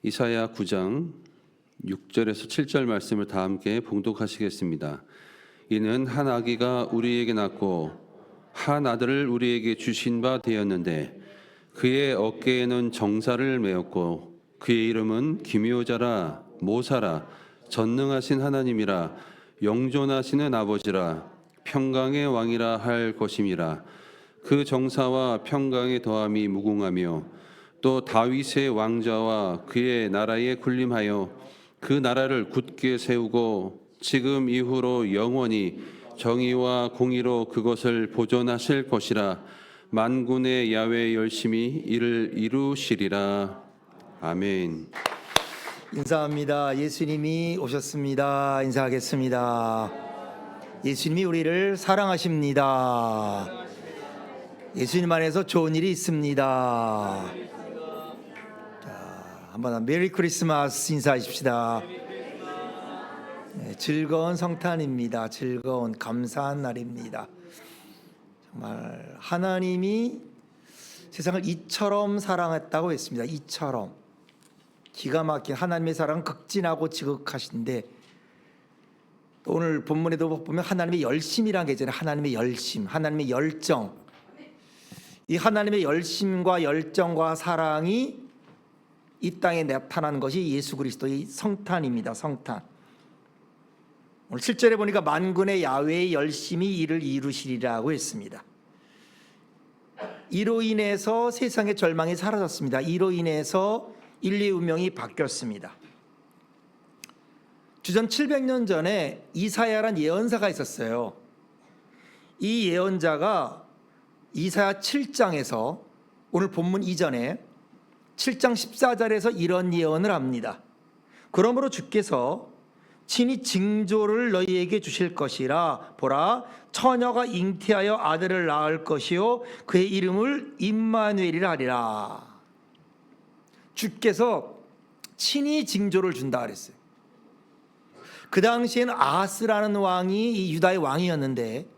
이사야 9장 6절에서 7절 말씀을 다 함께 봉독하시겠습니다. 이는 한 아기가 우리에게 낳고 한 아들을 우리에게 주신 바 되었는데 그의 어깨에는 정사를 메었고 그의 이름은 기묘자라 모사라 전능하신 하나님이라 영존하시는 아버지라 평강의 왕이라 할 것임이라. 그 정사와 평강의 더함이 무궁하며 또 다윗의 왕자와 그의 나라에 군림하여 그 나라를 굳게 세우고 지금 이후로 영원히 정의와 공의로 그것을 보존하실 것이라. 만군의 야훼 열심히 이를 이루시리라. 아멘. 인사합니다. 예수님이 오셨습니다. 인사하겠습니다. 예수님이 우리를 사랑하십니다. 예수님 안에서 좋은 일이 있습니다. 자, 한번 메리 크리스마스 인사하십시다. 네, 즐거운 성탄입니다. 즐거운 감사한 날입니다. 정말 하나님이 세상을 이처럼 사랑했다고 했습니다. 이처럼. 기가 막힌 하나님의 사랑은 극진하고 지극하신데, 또 오늘 본문에도 보면 하나님의 열심이라는 게 있잖아요. 하나님의 열심, 하나님의 열정. 이 하나님의 열심과 열정과 사랑이 이 땅에 나타난 것이 예수 그리스도의 성탄입니다. 성탄. 오늘 7절에 보니까 만군의 야훼의 열심히 이를 이루시리라고 했습니다. 이로 인해서 세상의 절망이 사라졌습니다. 이로 인해서 인류의 운명이 바뀌었습니다. 주전 700년 전에 이사야란 예언자가 있었어요. 이 예언자가 이사야 7장에서 오늘 본문 이전에 7장 14절에서 이런 예언을 합니다. 그러므로 주께서 친히 징조를 너희에게 주실 것이라. 보라, 처녀가 잉태하여 아들을 낳을 것이요 그의 이름을 임마누엘이라 하리라. 주께서 친히 징조를 준다 그랬어요. 그 당시에는 아하스라는 왕이 이 유다의 왕이었는데,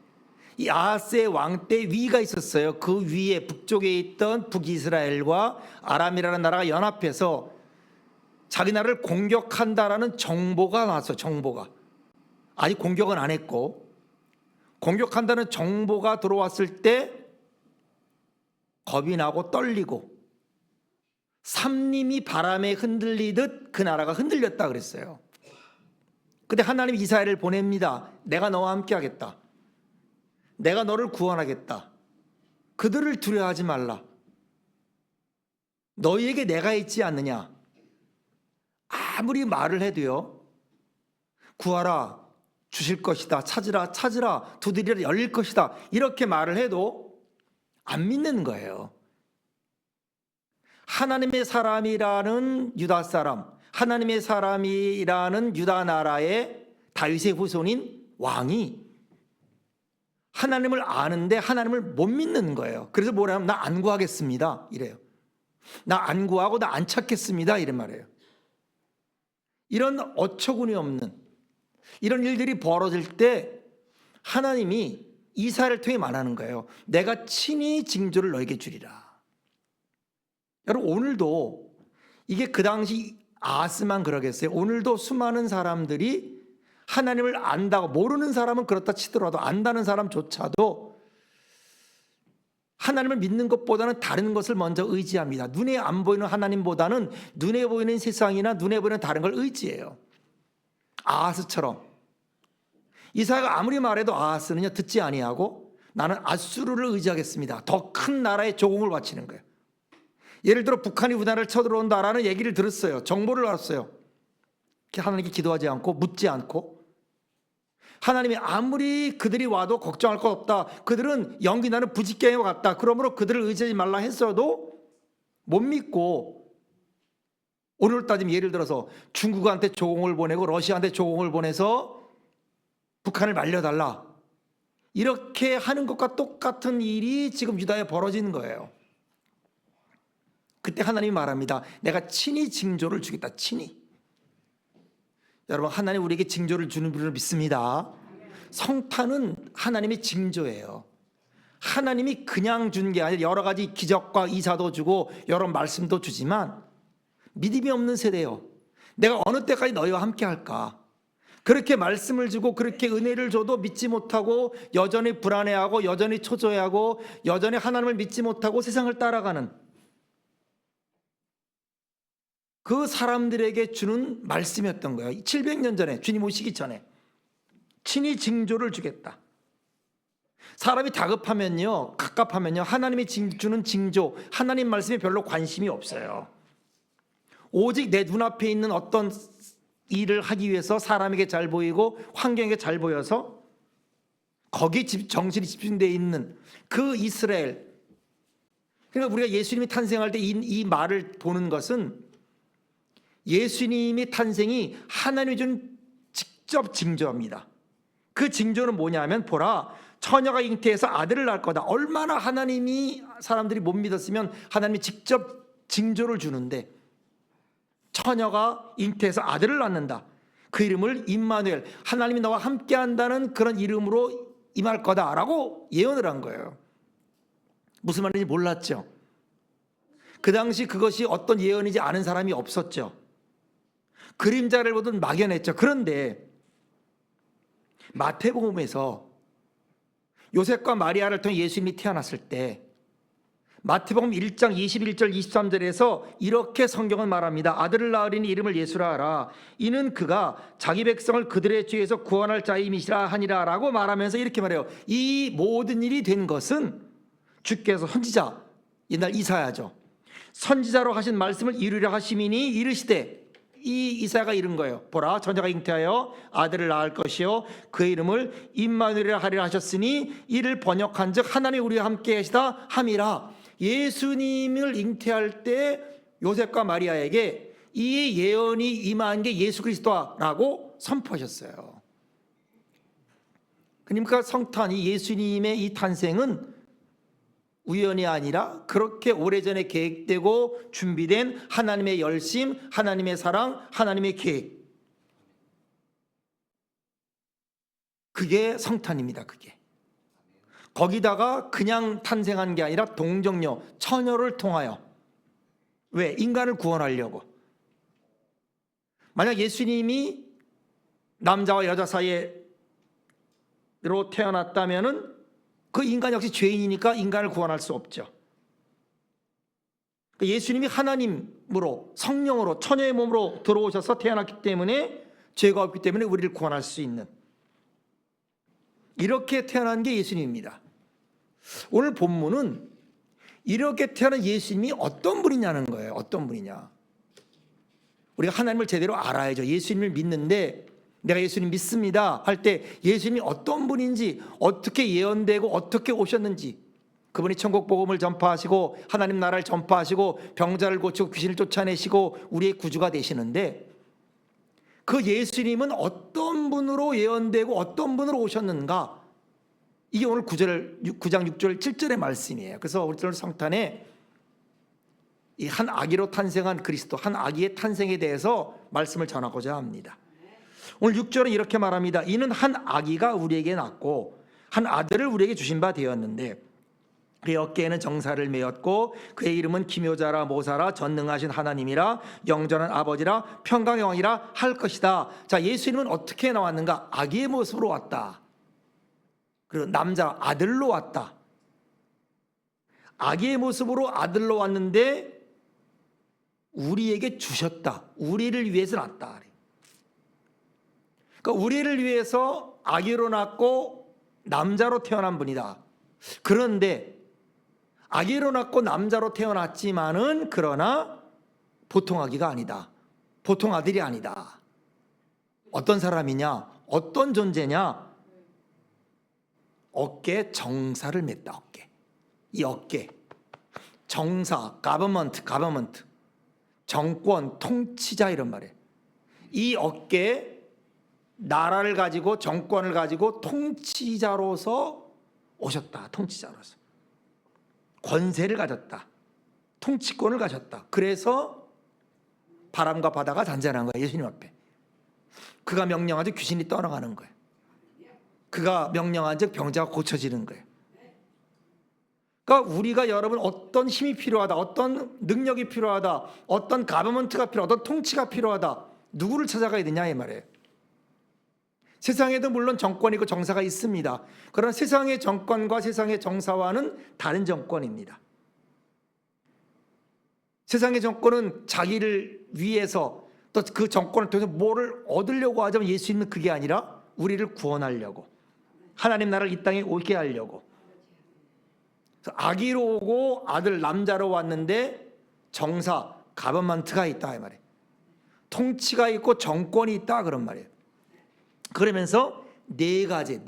이 아하스의 왕 때 위가 있었어요. 그 위에 북쪽에 있던 북이스라엘과 아람이라는 나라가 연합해서 자기 나라를 공격한다라는 정보가 나왔어요. 정보가. 아직 공격은 안 했고, 공격한다는 정보가 들어왔을 때 겁이 나고 떨리고 삼림이 바람에 흔들리듯 그 나라가 흔들렸다 그랬어요. 근데 하나님이 이사야를 보냅니다. 내가 너와 함께 하겠다. 내가 너를 구원하겠다. 그들을 두려워하지 말라. 너희에게 내가 있지 않느냐. 아무리 말을 해도요, 구하라, 주실 것이다. 찾으라, 찾으라, 두드리라, 열릴 것이다. 이렇게 말을 해도 안 믿는 거예요. 하나님의 사람이라는 유다 사람, 하나님의 사람이라는 유다 나라의 다윗의 후손인 왕이 하나님을 아는데 하나님을 못 믿는 거예요. 그래서 뭐라면 나 안 구하겠습니다 이래요. 나 안 구하고 나 안 찾겠습니다 이런 말이에요. 이런 어처구니 없는 이런 일들이 벌어질 때 하나님이 이사야를 통해 말하는 거예요. 내가 친히 징조를 너에게 주리라. 여러분, 오늘도 이게 그 당시 아하스만 그러겠어요? 오늘도 수많은 사람들이 하나님을 안다고, 모르는 사람은 그렇다 치더라도 안다는 사람조차도 하나님을 믿는 것보다는 다른 것을 먼저 의지합니다. 눈에 안 보이는 하나님보다는 눈에 보이는 세상이나 눈에 보이는 다른 걸 의지해요. 아하스처럼. 이사야가 아무리 말해도 아하스는요 듣지 아니하고 나는 아수르를 의지하겠습니다. 더 큰 나라에 조공을 바치는 거예요. 예를 들어 북한이 우리나라를 쳐들어온다라는 얘기를 들었어요. 정보를 알았어요. 하나님께 기도하지 않고 묻지 않고, 하나님이 아무리 그들이 와도 걱정할 것 없다, 그들은 연기 나는 부직경에 같다, 그러므로 그들을 의지하지 말라 했어도 못 믿고, 오늘 따지면 예를 들어서 중국한테 조공을 보내고 러시아한테 조공을 보내서 북한을 말려달라, 이렇게 하는 것과 똑같은 일이 지금 유다에 벌어지는 거예요. 그때 하나님이 말합니다. 내가 친히 징조를 주겠다. 친히. 여러분, 하나님 우리에게 징조를 주는 분을 믿습니다. 성탄은 하나님의 징조예요. 하나님이 그냥 준 게 아니라 여러 가지 기적과 이사도 주고 여러 말씀도 주지만 믿음이 없는 세대요. 내가 어느 때까지 너희와 함께 할까? 그렇게 말씀을 주고 그렇게 은혜를 줘도 믿지 못하고 여전히 불안해하고 여전히 초조해하고 여전히 하나님을 믿지 못하고 세상을 따라가는 그 사람들에게 주는 말씀이었던 거예요. 700년 전에 주님 오시기 전에 친히 징조를 주겠다. 사람이 다급하면요, 갑갑하면요, 하나님이 주는 징조, 하나님 말씀에 별로 관심이 없어요. 오직 내 눈앞에 있는 어떤 일을 하기 위해서 사람에게 잘 보이고 환경에게 잘 보여서 거기에 정신이 집중되어 있는 그 이스라엘. 그러니까 우리가 예수님이 탄생할 때 이 말을 보는 것은 예수님의 탄생이 하나님이 준 직접 징조입니다. 그 징조는 뭐냐면 보라, 처녀가 잉태해서 아들을 낳을 거다. 얼마나 하나님이 사람들이 못 믿었으면 하나님이 직접 징조를 주는데 처녀가 잉태해서 아들을 낳는다. 그 이름을 임마누엘, 하나님이 너와 함께한다는 그런 이름으로 임할 거다라고 예언을 한 거예요. 무슨 말인지 몰랐죠. 그 당시 그것이 어떤 예언이지 아는 사람이 없었죠. 그림자를 보든 막연했죠. 그런데 마태복음에서 요셉과 마리아를 통해 예수님이 태어났을 때 마태복음 1장 21절 23절에서 이렇게 성경은 말합니다. 아들을 낳으리니 이름을 예수라 하라. 이는 그가 자기 백성을 그들의 죄에서 구원할 자임이시라 하니라 라고 말하면서 이렇게 말해요. 이 모든 일이 된 것은 주께서 선지자, 옛날 이사야죠, 선지자로 하신 말씀을 이루려 하심이니 이르시되, 이 이사야가 이른 거예요. 보라, 처녀가 잉태하여 아들을 낳을 것이요 그의 이름을 임마누엘이라 하리라 하셨으니 이를 번역한즉 하나님이 우리와 함께 하시다 함이라. 예수님을 잉태할 때 요셉과 마리아에게 이 예언이 임한 게 예수 그리스도라고 선포하셨어요. 그러니까 성탄, 이 예수님의 이 탄생은 우연이 아니라 그렇게 오래전에 계획되고 준비된 하나님의 열심, 하나님의 사랑, 하나님의 계획. 그게 성탄입니다. 그게. 거기다가 그냥 탄생한 게 아니라 동정녀, 처녀를 통하여. 왜? 인간을 구원하려고. 만약 예수님이 남자와 여자 사이로 태어났다면은 그 인간 역시 죄인이니까 인간을 구원할 수 없죠. 예수님이 하나님으로, 성령으로, 처녀의 몸으로 들어오셔서 태어났기 때문에, 죄가 없기 때문에 우리를 구원할 수 있는, 이렇게 태어난 게 예수님입니다. 오늘 본문은 이렇게 태어난 예수님이 어떤 분이냐는 거예요. 어떤 분이냐. 우리가 하나님을 제대로 알아야죠. 예수님을 믿는데 내가 예수님 믿습니다 할 때 예수님이 어떤 분인지, 어떻게 예언되고 어떻게 오셨는지, 그분이 천국 복음을 전파하시고 하나님 나라를 전파하시고 병자를 고치고 귀신을 쫓아내시고 우리의 구주가 되시는데, 그 예수님은 어떤 분으로 예언되고 어떤 분으로 오셨는가, 이게 오늘 9장 6절 7절의 말씀이에요. 그래서 오늘 성탄에 이 한 아기로 탄생한 그리스도, 한 아기의 탄생에 대해서 말씀을 전하고자 합니다. 오늘 6절은 이렇게 말합니다. 이는 한 아기가 우리에게 낳고 한 아들을 우리에게 주신 바 되었는데 그의 어깨에는 정사를 메었고 그의 이름은 기묘자라 모사라 전능하신 하나님이라 영전한 아버지라 평강의 왕이라 할 것이다. 자, 예수님은 어떻게 나왔는가? 아기의 모습으로 왔다. 그리고 남자 아들로 왔다. 아기의 모습으로 아들로 왔는데 우리에게 주셨다. 우리를 위해서 낳았다. 그러니까 우리를 위해서 아기로 낳고 남자로 태어난 분이다. 그런데 아기로 낳고 남자로 태어났지만은 그러나 보통 아기가 아니다. 보통 아들이 아니다. 어떤 사람이냐? 어떤 존재냐? 어깨에 정사를 맸다. 어깨. 이 어깨. 정사, 가버먼트. 정권, 통치자 이런 말이에요. 이 어깨에 나라를 가지고 정권을 가지고 통치자로서 오셨다. 통치자로서. 권세를 가졌다. 통치권을 가졌다. 그래서 바람과 바다가 잔잔한 거예요. 예수님 앞에. 그가 명령하자 귀신이 떠나가는 거예요. 그가 명령한 즉 병자가 고쳐지는 거예요. 그러니까 우리가 여러분 어떤 힘이 필요하다, 어떤 능력이 필요하다, 어떤 가버먼트가 필요하다, 어떤 통치가 필요하다, 누구를 찾아가야 되냐 이 말이에요. 세상에도 물론 정권이 있고 정사가 있습니다. 그러나 세상의 정권과 세상의 정사와는 다른 정권입니다. 세상의 정권은 자기를 위해서 또 그 정권을 통해서 뭐를 얻으려고 하자면 예수님은 그게 아니라 우리를 구원하려고, 하나님 나라를 이 땅에 오게 하려고. 아기로 오고 아들 남자로 왔는데 정사, 가버먼트가 있다 이 말이에요. 통치가 있고 정권이 있다 그런 말이에요. 그러면서 네 가지.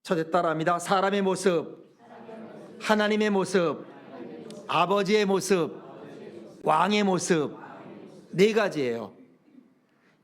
첫째 따라합니다. 사람의 모습, 하나님의 모습, 아버지의 모습, 왕의 모습. 네 가지예요.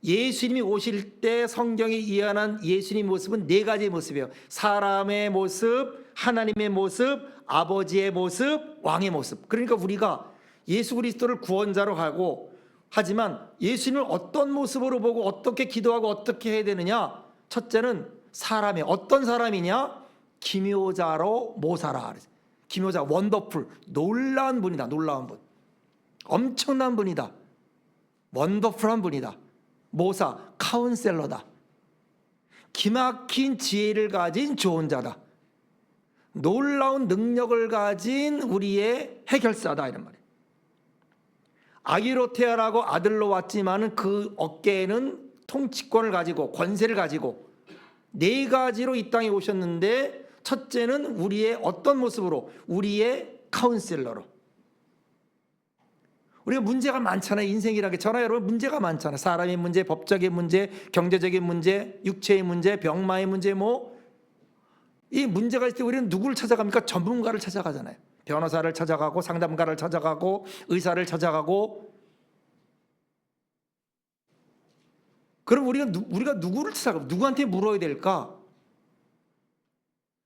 예수님이 오실 때 성경이 예언한 예수님 모습은 네 가지의 모습이에요. 사람의 모습, 하나님의 모습, 아버지의 모습, 왕의 모습. 그러니까 우리가 예수 그리스도를 구원자로 하고 하지만 예수님을 어떤 모습으로 보고 어떻게 기도하고 어떻게 해야 되느냐? 첫째는 사람의 어떤 사람이냐? 기묘자로 모사라. 기묘자, 원더풀, 놀라운 분이다. 놀라운 분, 엄청난 분이다. 원더풀한 분이다. 모사, 카운셀러다. 기막힌 지혜를 가진 좋은 자다. 놀라운 능력을 가진 우리의 해결사다 이런 말이에요. 아기로 태어나고 아들로 왔지만은 그 어깨에는 통치권을 가지고 권세를 가지고 네 가지로 이 땅에 오셨는데, 첫째는 우리의 어떤 모습으로? 우리의 카운셀러로. 우리가 문제가 많잖아요. 인생이라는 게. 저나 여러분 문제가 많잖아요. 사람의 문제, 법적인 문제, 경제적인 문제, 육체의 문제, 병마의 문제, 이 문제가 있을 때 우리는 누구를 찾아갑니까? 전문가를 찾아가잖아요. 변호사를 찾아가고 상담가를 찾아가고 의사를 찾아가고. 그럼 우리가 누구를 찾아가? 누구한테 물어야 될까?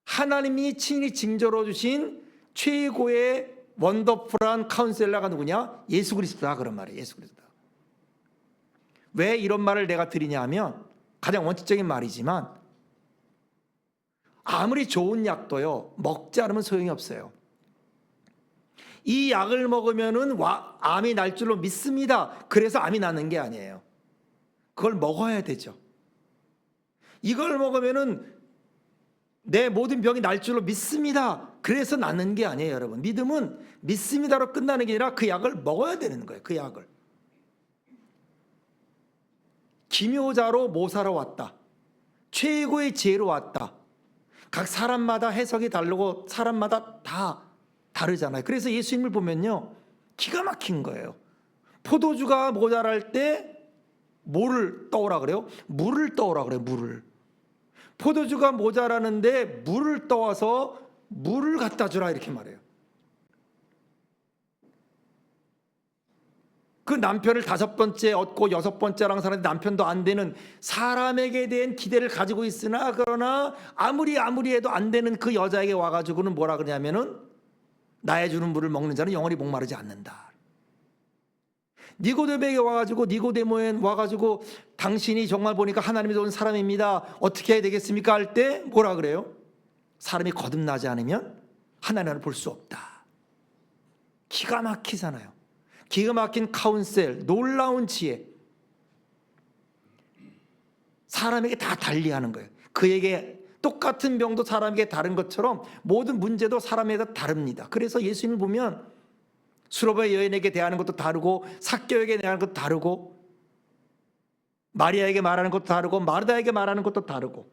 하나님이 친히 징조로 주신 최고의 원더풀한 카운셀러가 누구냐? 예수 그리스도다 그런 말이에요. 예수 그리스도다. 왜 이런 말을 내가 드리냐 하면, 가장 원칙적인 말이지만 아무리 좋은 약도요 먹지 않으면 소용이 없어요. 이 약을 먹으면은 암이 날 줄로 믿습니다. 그래서 암이 나는 게 아니에요. 그걸 먹어야 되죠. 이걸 먹으면은 내 모든 병이 날 줄로 믿습니다. 그래서 낫는 게 아니에요, 여러분. 믿음은 믿습니다로 끝나는 게 아니라 그 약을 먹어야 되는 거예요. 그 약을. 기묘자로 모사로 왔다. 최고의 지혜로 왔다. 각 사람마다 해석이 다르고 사람마다 다 다르잖아요. 그래서 예수님을 보면요 기가 막힌 거예요. 포도주가 모자랄 때 뭐를 떠오라 그래요? 물을 떠오라 그래요. 물을. 포도주가 모자라는데 물을 떠와서 물을 갖다 주라 이렇게 말해요. 그 남편을 5번째 얻고 6번째랑 사는데 남편도 안 되는, 사람에게 대한 기대를 가지고 있으나 그러나 아무리 해도 안 되는 그 여자에게 와가지고는 뭐라 그러냐면은, 나의 주는 물을 먹는 자는 영원히 목마르지 않는다. 니고데모에게 와가지고 당신이 정말 보니까 하나님이 온 사람입니다. 어떻게 해야 되겠습니까? 할 때 뭐라 그래요? 사람이 거듭나지 않으면 하나님을 볼 수 없다. 기가 막히잖아요. 기가 막힌 카운셀, 놀라운 지혜. 사람에게 다 달리하는 거예요. 그에게 똑같은 병도 사람에게 다른 것처럼 모든 문제도 사람에게 다릅니다. 그래서 예수님을 보면 수로바의 여인에게 대하는 것도 다르고, 삭개오에게 대하는 것도 다르고, 마리아에게 말하는 것도 다르고, 마르다에게 말하는 것도 다르고.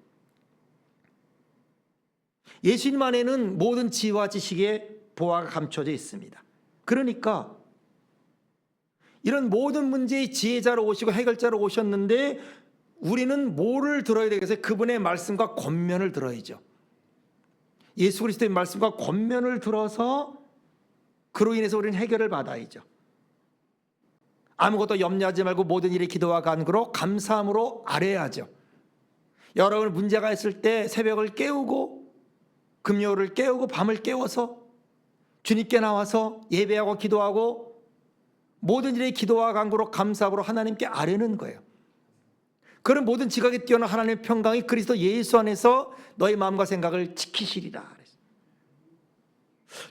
예수님 안에는 모든 지혜와 지식의 보화가 감춰져 있습니다. 그러니까 이런 모든 문제의 지혜자로 오시고 해결자로 오셨는데, 우리는 뭐를 들어야 되겠어요? 그분의 말씀과 권면을 들어야죠. 예수 그리스도의 말씀과 권면을 들어서 그로 인해서 우리는 해결을 받아야죠. 아무것도 염려하지 말고 모든 일에 기도와 간구로 감사함으로 아뢰야죠. 여러분 문제가 있을 때 새벽을 깨우고 금요일을 깨우고 밤을 깨워서 주님께 나와서 예배하고 기도하고 모든 일에 기도와 간구로 감사함으로 하나님께 아뢰는 거예요. 그런 모든 지각에 뛰어난 하나님의 평강이 그리스도 예수 안에서 너의 마음과 생각을 지키시리라.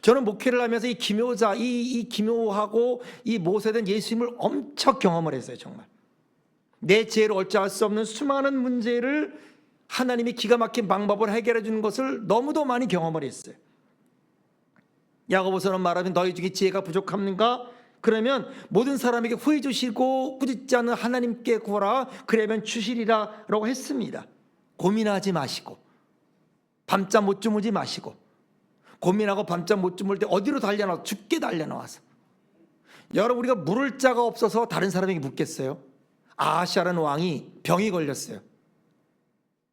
저는 목회를 하면서 이 기묘자, 이 기묘하고 이 모세된 예수님을 엄청 경험을 했어요. 정말 내 지혜로 어찌할 수 없는 수많은 문제를 하나님이 기가 막힌 방법을 해결해 주는 것을 너무도 많이 경험을 했어요. 야고보서는 말하면 너희 중에 지혜가 부족합니까? 그러면 모든 사람에게 후회 주시고 꾸짖지 않는 하나님께 구하라 그러면 주시리라 라고 했습니다. 고민하지 마시고 밤잠 못 주무지 마시고, 고민하고 밤잠 못 주물 때 어디로 달려나와? 죽게 달려나와서. 여러분, 우리가 물을 자가 없어서 다른 사람에게 묻겠어요? 아하시아라는 왕이 병이 걸렸어요.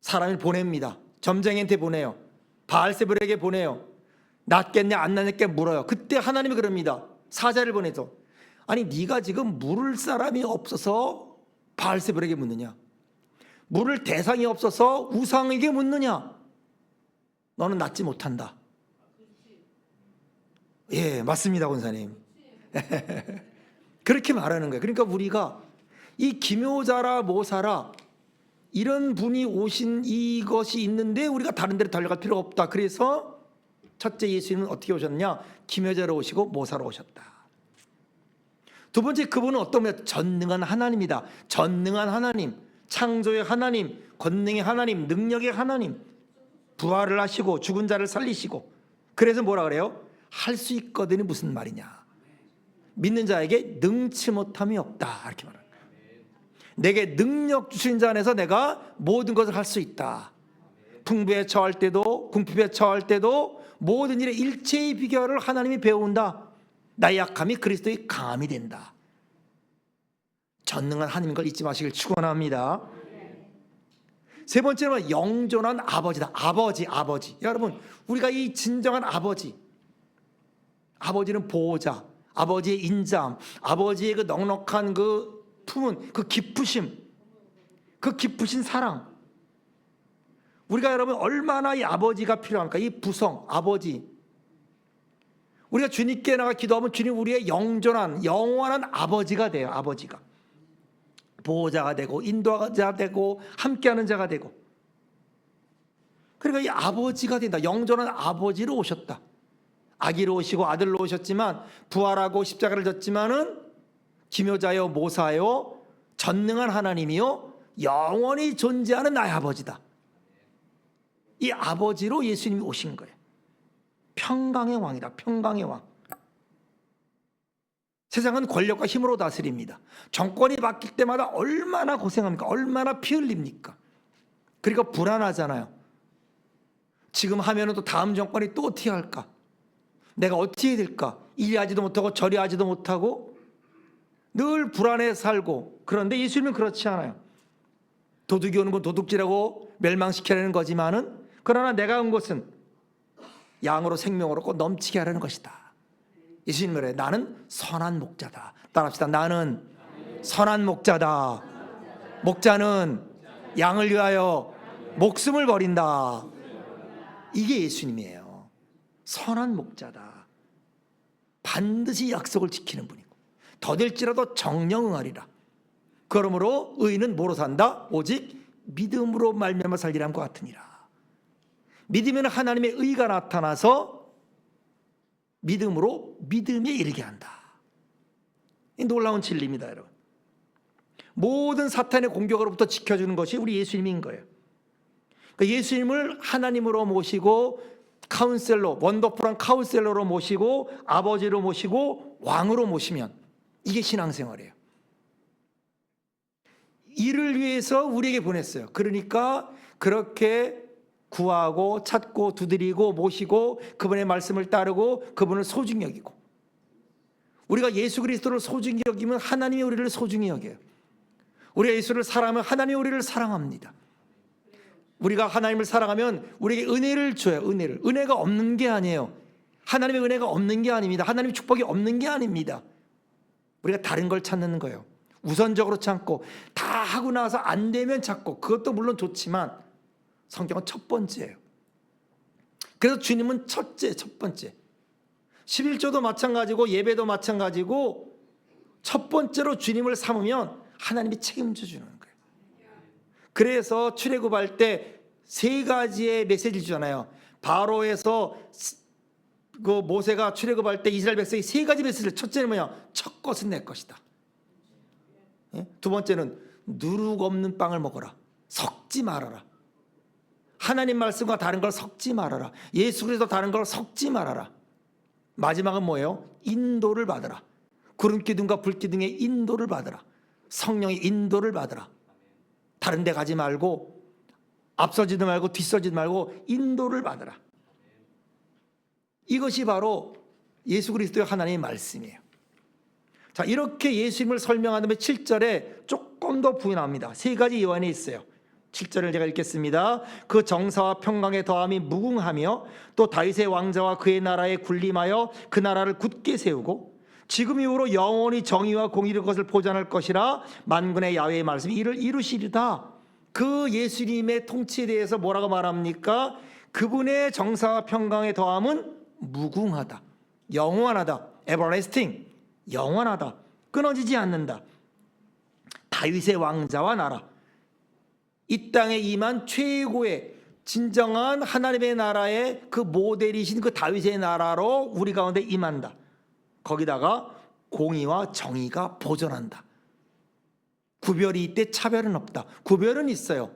사람을 보냅니다. 점쟁이한테 보내요. 바알세불에게 보내요. 낫겠냐 안 낫겠냐 물어요. 그때 하나님이 그럽니다. 사자를 보내서, 아니 네가 지금 물을 사람이 없어서 바알세불에게 묻느냐, 물을 대상이 없어서 우상에게 묻느냐, 너는 낫지 못한다. 예, 맞습니다, 권사님. 그렇게 말하는 거예요. 그러니까 우리가 이 기묘자라 모사라 이런 분이 오신 이것이 있는데 우리가 다른 데로 달려갈 필요가 없다. 그래서 첫째, 예수님은 어떻게 오셨냐? 기묘자로 오시고 모사로 오셨다. 두 번째, 그분은 어떤 분이냐? 전능한 하나님이다. 전능한 하나님, 창조의 하나님, 권능의 하나님, 능력의 하나님, 부활을 하시고 죽은 자를 살리시고. 그래서 뭐라 그래요? 할 수 있거든이 무슨 말이냐? 믿는 자에게 능치 못함이 없다, 이렇게 말합니다. 내게 능력 주신 자 안에서 내가 모든 것을 할 수 있다. 풍부에 처할 때도 궁핍에 처할 때도 모든 일의 일체의 비결을 하나님이 배운다. 나의 약함이 그리스도의 강함이 된다. 전능한 하나님인 걸 잊지 마시길 축원합니다. 세 번째는 영존한 아버지다. 아버지. 여러분, 우리가 이 진정한 아버지는 보호자, 아버지의 인자함, 아버지의 그 넉넉한 그 품은 그 기쁘심, 그 기쁘신 사랑. 우리가 여러분 얼마나 이 아버지가 필요합니까? 이 부성 아버지. 우리가 주님께 나가 기도하면 주님 우리의 영존한 영원한 아버지가 돼요. 아버지가 보호자가 되고 인도자가 되고 함께하는 자가 되고. 그러니까 이 아버지가 된다. 영존한 아버지로 오셨다. 아기로 오시고 아들로 오셨지만 부활하고 십자가를 졌지만은 기묘자요 모사요 전능한 하나님이요 영원히 존재하는 나의 아버지다. 이 아버지로 예수님이 오신 거예요. 평강의 왕이다. 평강의 왕. 세상은 권력과 힘으로 다스립니다. 정권이 바뀔 때마다 얼마나 고생합니까? 얼마나 피 흘립니까? 그러니까 불안하잖아요. 지금 하면은 또 다음 정권이 또 어떻게 할까? 내가 어떻게 해야 될까? 이리 하지도 못하고 저리 하지도 못하고 늘 불안해 살고. 그런데 예수님은 그렇지 않아요. 도둑이 오는 건 도둑질하고 멸망시키려는 거지만은, 그러나 내가 온 것은 양으로 생명으로 꼭 넘치게 하려는 것이다. 예수님은 그래, 나는 선한 목자다. 따라합시다. 나는 선한 목자다. 목자는 양을 위하여 목숨을 버린다. 이게 예수님이에요. 선한 목자다. 반드시 약속을 지키는 분이고 더될지라도 정령 응하리라. 그러므로 의인은 뭐로 산다? 오직 믿음으로 말미암아 살리라 함과 같으니라. 믿으면 하나님의 의가 나타나서 믿음으로 믿음에 이르게 한다. 이 놀라운 진리입니다, 여러분. 모든 사탄의 공격으로부터 지켜주는 것이 우리 예수님인 거예요. 그러니까 예수님을 하나님으로 모시고 카운셀러, 원더풀한 카운셀러로 모시고 아버지로 모시고 왕으로 모시면 이게 신앙생활이에요. 이를 위해서 우리에게 보냈어요. 그러니까 그렇게 구하고 찾고 두드리고 모시고 그분의 말씀을 따르고 그분을 소중히 여기고, 우리가 예수 그리스도를 소중히 여기면 하나님이 우리를 소중히 여겨요. 우리가 예수를 사랑하면 하나님이 우리를 사랑합니다. 우리가 하나님을 사랑하면 우리에게 은혜를 줘요. 은혜가 없는 게 아니에요. 하나님의 은혜가 없는 게 아닙니다. 하나님의 축복이 없는 게 아닙니다. 우리가 다른 걸 찾는 거예요. 우선적으로 찾고 다 하고 나서 안 되면 찾고, 그것도 물론 좋지만 성경은 첫 번째예요. 그래서 주님은 첫 번째. 11조도 마찬가지고 예배도 마찬가지고 첫 번째로 주님을 삼으면 하나님이 책임져 주는 거예요. 그래서 출애굽할 때 세 가지의 메시지를 주잖아요. 바로에서 그 모세가 출애굽할 때 이스라엘 백성이 세 가지 메시지를, 첫째는 뭐냐? 첫 것은 내 것이다. 예? 두 번째는 누룩 없는 빵을 먹어라. 섞지 말아라. 하나님 말씀과 다른 걸 섞지 말아라. 예수 그리스도 다른 걸 섞지 말아라. 마지막은 뭐예요? 인도를 받으라. 구름 기둥과 불 기둥의 인도를 받으라. 성령의 인도를 받으라. 다른 데 가지 말고, 앞서지도 말고 뒤서지도 말고 인도를 받으라. 이것이 바로 예수 그리스도의 하나님의 말씀이에요. 자, 이렇게 예수님을 설명한 다음에 7절에 조금 더 부연합니다. 세 가지 요한이 있어요. 7절을 제가 읽겠습니다. 그 정사와 평강의 더함이 무궁하며 또 다윗의 왕자와 그의 나라에 군림하여 그 나라를 굳게 세우고 지금 이후로 영원히 정의와 공의의 것을 보존할 것이라 만군의 야훼의 말씀이 이를 이루시리다. 그 예수님의 통치에 대해서 뭐라고 말합니까? 그분의 정사와 평강의 더함은 무궁하다, 영원하다, everlasting, 영원하다, 끊어지지 않는다. 다윗의 왕자와 나라, 이 땅에 임한 최고의 진정한 하나님의 나라의 그 모델이신 그 다윗의 나라로 우리 가운데 임한다. 거기다가 공의와 정의가 보존한다. 구별이 있되 차별은 없다. 구별은 있어요.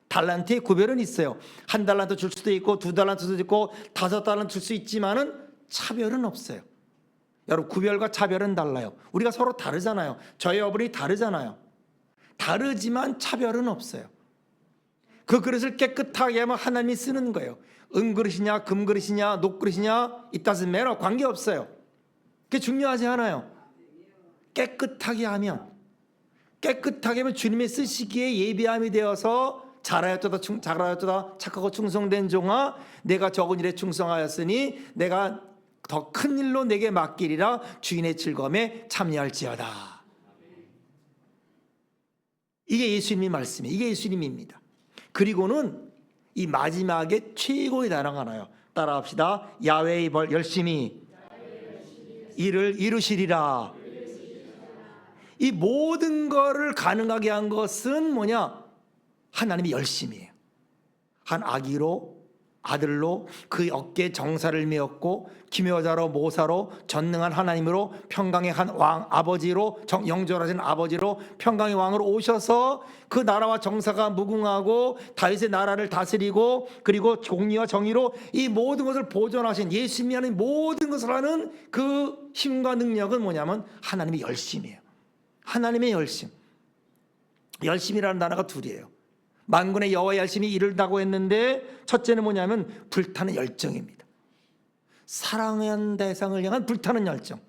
달란트에 구별은 있어요. 한 달란트 줄 수도 있고 두 달란트도 있고 5달란트 줄 수 있지만은 차별은 없어요. 여러분, 구별과 차별은 달라요. 우리가 서로 다르잖아요. 저희 어머니 다르잖아요. 다르지만 차별은 없어요. 그 그릇을 깨끗하게 하면 하나님이 쓰는 거예요. 은그릇이냐 금그릇이냐 녹그릇이냐 it doesn't matter, 관계없어요. 그게 중요하지 않아요. 깨끗하게 하면 주님의 쓰시기에 예비함이 되어서 잘하였도다 착하고 충성된 종아, 내가 적은 일에 충성하였으니 내가 더 큰 일로 내게 맡기리라. 주인의 즐거움에 참여할지어다. 이게 예수님의 말씀이에요. 이게 예수님입니다. 그리고는 이 마지막에 최고의 단어가 하나요. 따라합시다. 야훼의 벌 열심히 이를 이루시리라. 이 모든 거를 가능하게 한 것은 뭐냐? 하나님이 열심이에요. 한 아들로 그 어깨에 정사를 메었고 기묘자로 모사로 전능한 하나님으로 평강의 한 왕 아버지로 영존하신 아버지로 평강의 왕으로 오셔서 그 나라와 정사가 무궁하고 다윗의 나라를 다스리고 그리고 공의와 정의로 이 모든 것을 보존하신 예수님이 하는 모든 것을 하는 그 힘과 능력은 뭐냐면 하나님의 열심이에요. 하나님의 열심. 열심이라는 단어가 둘이에요. 만군의 여호와의 열심히 이르다고 했는데 첫째는 뭐냐면 불타는 열정입니다. 사랑한 대상을 향한 불타는 열정.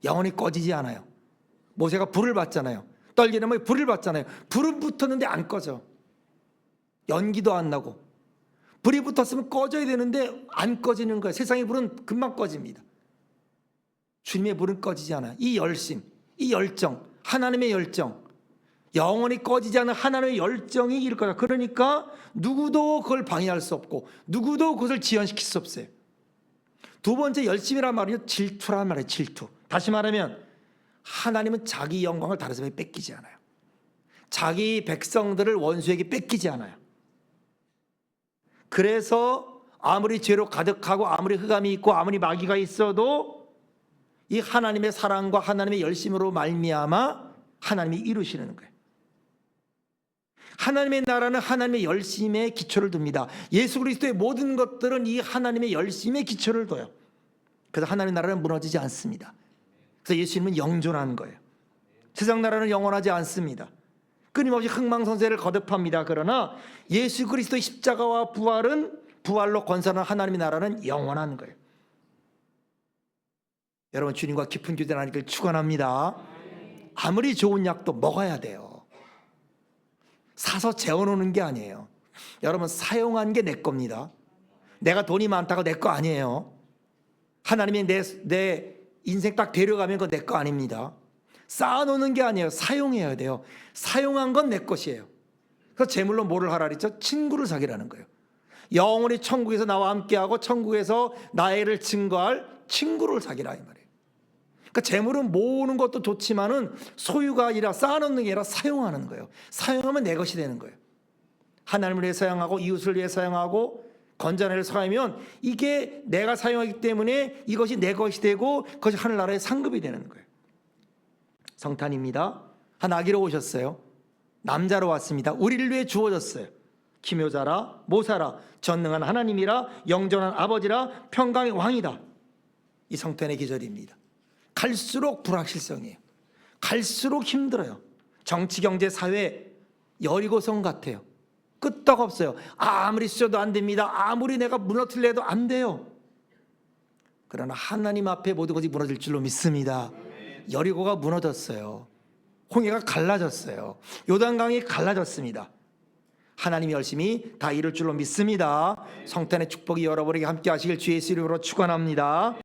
영원히 꺼지지 않아요. 모세가 불을 받잖아요. 떨기는 뭐 불을 받잖아요. 불은 붙었는데 안 꺼져. 연기도 안 나고. 불이 붙었으면 꺼져야 되는데 안 꺼지는 거예요. 세상의 불은 금방 꺼집니다. 주님의 불은 꺼지지 않아요. 이 열심, 이 열정, 하나님의 열정, 영원히 꺼지지 않는 하나님의 열정이 이럴 거다. 그러니까 누구도 그걸 방해할 수 없고 누구도 그것을 지연시킬 수 없어요. 두 번째 열심이란 말이요, 질투란 말이에요. 질투. 다시 말하면 하나님은 자기 영광을 다른 사람에게 뺏기지 않아요. 자기 백성들을 원수에게 뺏기지 않아요. 그래서 아무리 죄로 가득하고 아무리 흑암이 있고 아무리 마귀가 있어도 이 하나님의 사랑과 하나님의 열심으로 말미암아 하나님이 이루시는 거예요. 하나님의 나라는 하나님의 열심에 기초를 둡니다. 예수 그리스도의 모든 것들은 이 하나님의 열심에 기초를 둬요. 그래서 하나님의 나라는 무너지지 않습니다. 그래서 예수님은 영존한 거예요. 세상 나라는 영원하지 않습니다. 끊임없이 흥망성쇠를 거듭합니다. 그러나 예수 그리스도의 십자가와 부활로 건설하는 하나님의 나라는 영원한 거예요. 여러분, 주님과 깊은 교제 하기를 축원합니다. 아무리 좋은 약도 먹어야 돼요. 사서 재워놓는 게 아니에요. 여러분, 사용한 게 내 겁니다. 내가 돈이 많다고 내 거 아니에요. 하나님이 내 인생 딱 데려가면 그거 내 거 아닙니다. 쌓아놓는 게 아니에요. 사용해야 돼요. 사용한 건 내 것이에요. 그래서 재물로 뭐를 하라 그랬죠? 친구를 사귀라는 거예요. 영원히 천국에서 나와 함께하고 천국에서 나를 증거할 친구를 사귀라 이 말이에요. 그러니까 재물은 모으는 것도 좋지만은 소유가 아니라 쌓아놓는 게 아니라 사용하는 거예요. 사용하면 내 것이 되는 거예요. 하나님을 위해 사용하고 이웃을 위해 사용하고 건져내를 사용하면 이게 내가 사용하기 때문에 이것이 내 것이 되고 그것이 하늘나라의 상급이 되는 거예요. 성탄입니다. 한 아기로 오셨어요. 남자로 왔습니다. 우리를 위해 주어졌어요. 기묘자라 모사라 전능한 하나님이라 영전한 아버지라 평강의 왕이다. 이 성탄의 기절입니다. 갈수록 불확실성이에요. 갈수록 힘들어요. 정치, 경제, 사회 여리고성 같아요. 끄떡 없어요. 아무리 쓰셔도 안 됩니다. 아무리 내가 무너뜨려도 안 돼요. 그러나 하나님 앞에 모든 것이 무너질 줄로 믿습니다. 여리고가 무너졌어요. 홍해가 갈라졌어요. 요단강이 갈라졌습니다. 하나님이 열심히 다 이룰 줄로 믿습니다. 성탄의 축복이 여러분에게 함께 하시길 주의 이름으로 축원합니다.